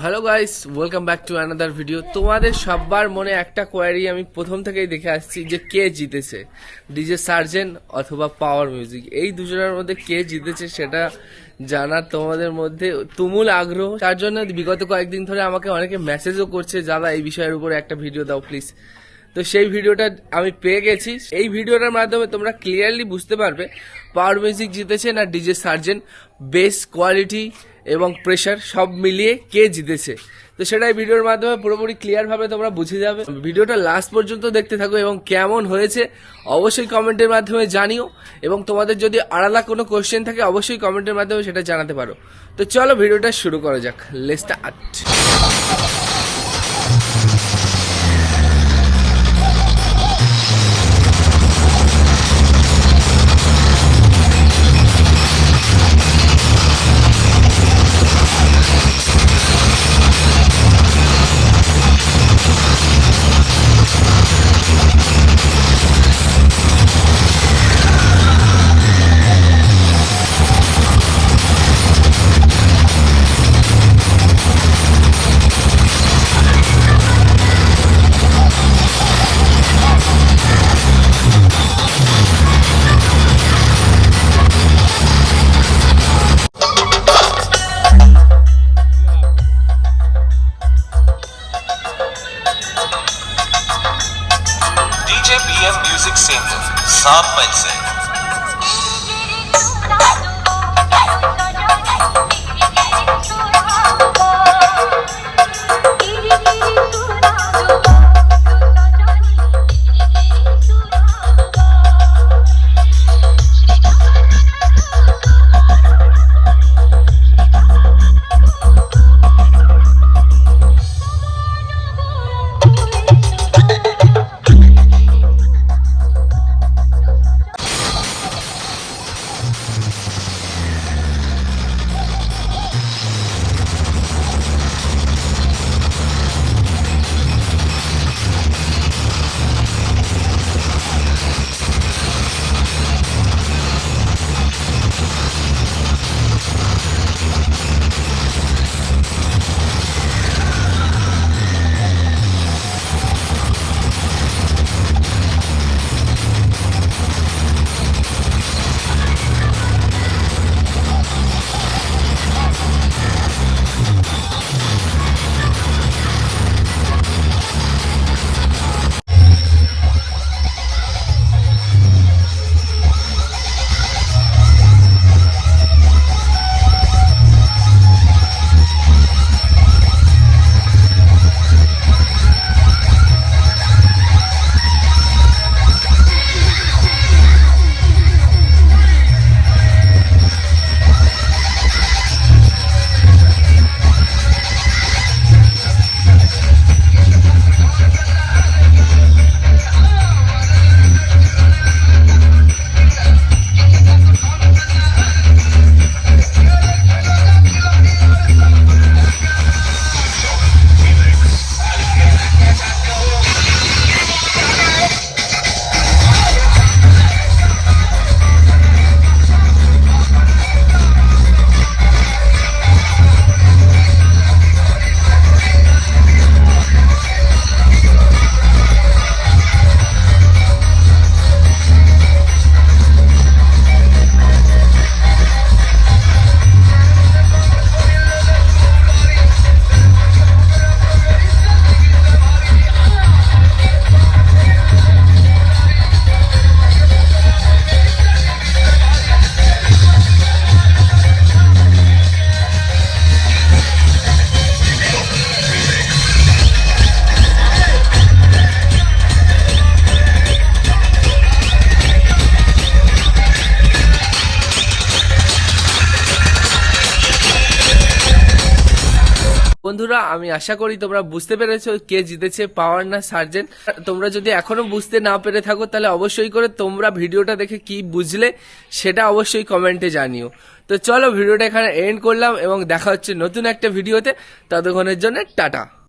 Hello guys, welcome back to another video. তোমাদের সবার মনে একটা কোয়ারি আমি প্রথম থেকেই দেখে আসছি যে কে জিতেছে, ডিজে সার্জেন্ট অথবা পাওয়ার মিউজিক, এই দুজনের মধ্যে কে জিতেছে সেটা জানার তোমাদের মধ্যে তুমুল আগ্রহ। তার জন্য বিগত কয়েকদিন ধরে আমাকে অনেকে মেসেজও করছে, দাদা এই বিষয়ের উপরে একটা ভিডিও দাও প্লিজ। তো সেই ভিডিওটা আমি পেয়ে গেছি। এই ভিডিওটার মাধ্যমে তোমরা ক্লিয়ারলি বুঝতে পারবে পাওয়ার মিউজিক জিতেছে না ডিজে সার্জেন্ট, বেস কোয়ালিটি এবং প্রেশার সব মিলিয়ে কে জিতেছে। তো সেটাই ভিডিওর মাধ্যমে পুরোপুরি ক্লিয়ার ভাবে তোমরা বুঝে যাবে। ভিডিওটা লাস্ট পর্যন্ত দেখতে থাকো এবং কেমন হয়েছে অবশ্যই কমেন্টের মাধ্যমে জানিও, এবং তোমাদের যদি আলাদা কোনো কোশ্চেন থাকে অবশ্যই কমেন্টের মাধ্যমে সেটা জানাতে পারো। তো চলো ভিডিওটা শুরু করা যাক, let's start. DJ BM Music Center, 7 पैसे। বন্ধুরা, আমি আশা করি তোমরা বুঝতে পেরেছো কে জিতেছে, পাওয়ার না সার্জেন্ট। তোমরা যদি এখনো বুঝতে না পেরে থাকো তাহলে অবশ্যই করে তোমরা ভিডিওটা দেখে কি বুঝলে সেটা অবশ্যই কমেন্টে জানিও। তো চলো ভিডিওটা এখানে এন্ড করলাম এবং দেখা হচ্ছে নতুন একটা ভিডিওতে। ততক্ষণের জন্য টাটা।